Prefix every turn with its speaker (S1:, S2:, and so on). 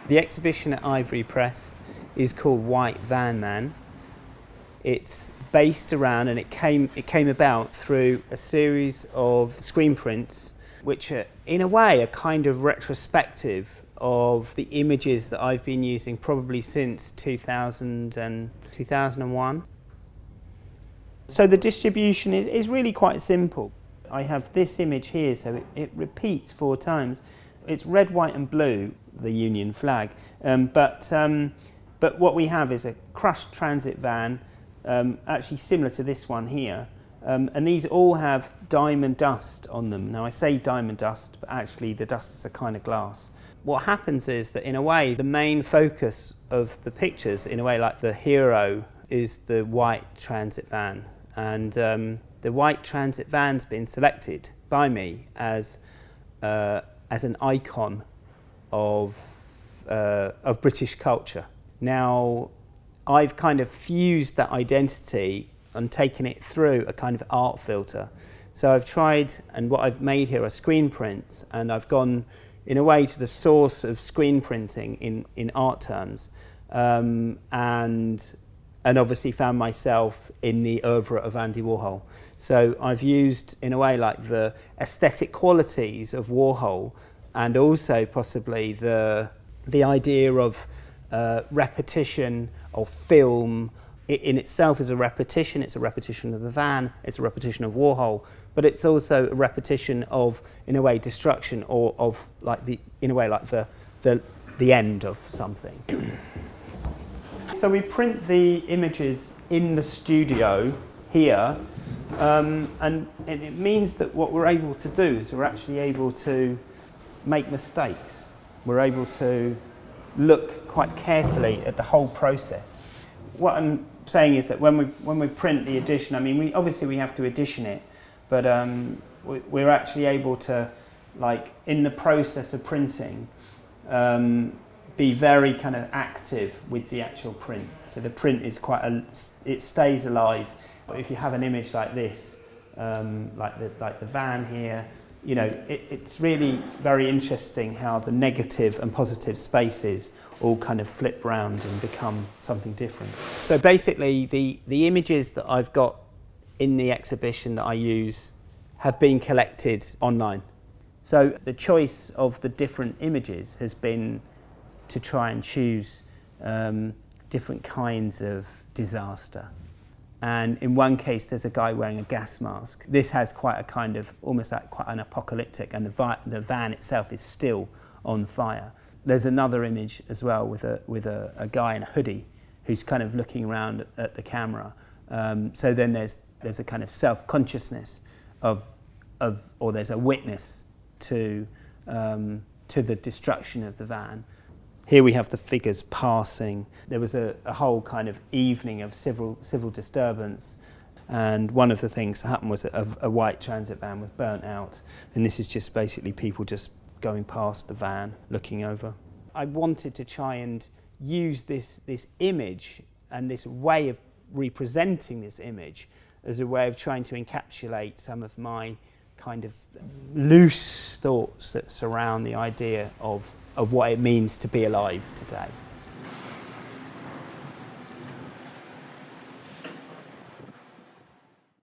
S1: The exhibition at Ivorypress is called White Van Man. It's based around, and it came about through a series of screen prints which are in a way a kind of retrospective of the images that I've been using probably since 2000 and 2001. So the distribution is really quite simple. I have this image here, so it repeats 4 times. It's red, white and blue, the Union flag, but what we have is a crushed transit van, actually similar to this one here, and these all have diamond dust on them. Now I say diamond dust, but actually the dust is a kind of glass. What happens is that in a way the main focus of the pictures, in a way like the hero, is the white transit van, and the white transit van's been selected by me as an icon of British culture. Now, I've kind of fused that identity and taken it through a kind of art filter. So I've tried, and what I've made here are screen prints, and I've gone in a way to the source of screen printing in art terms, and obviously found myself in the oeuvre of Andy Warhol. So I've used, in a way, like the aesthetic qualities of Warhol, and also possibly the idea of repetition of film. It in itself is a repetition. It's a repetition of the van, it's a repetition of Warhol, but it's also a repetition of, in a way, destruction, or of, like, in a way, like the end of something. So we print the images in the studio here, and it means that what we're able to do is we're actually able to make mistakes. We're able to look quite carefully at the whole process. What I'm saying is that when we print the edition, I mean, we have to edition it, but we're actually able to, like, in the process of printing, be very kind of active with the actual print. So the print is it stays alive. But if you have an image like this, like the van here, you know, it's really very interesting how the negative and positive spaces all kind of flip round and become something different. So basically the images that I've got in the exhibition that I use have been collected online. So the choice of the different images has been to try and choose different kinds of disaster. And in one case, there's a guy wearing a gas mask. This has quite a kind of, almost like quite an apocalyptic, and the van itself is still on fire. There's another image as well with a guy in a hoodie who's kind of looking around at the camera. So then there's a kind of self-consciousness or there's a witness to the destruction of the van. Here we have the figures passing. There was a whole kind of evening of civil disturbance, and one of the things that happened was a white transit van was burnt out, and this is just basically people just going past the van, looking over. I wanted to try and use this image and this way of representing this image as a way of trying to encapsulate some of my kind of loose thoughts that surround the idea of what it means to be alive today.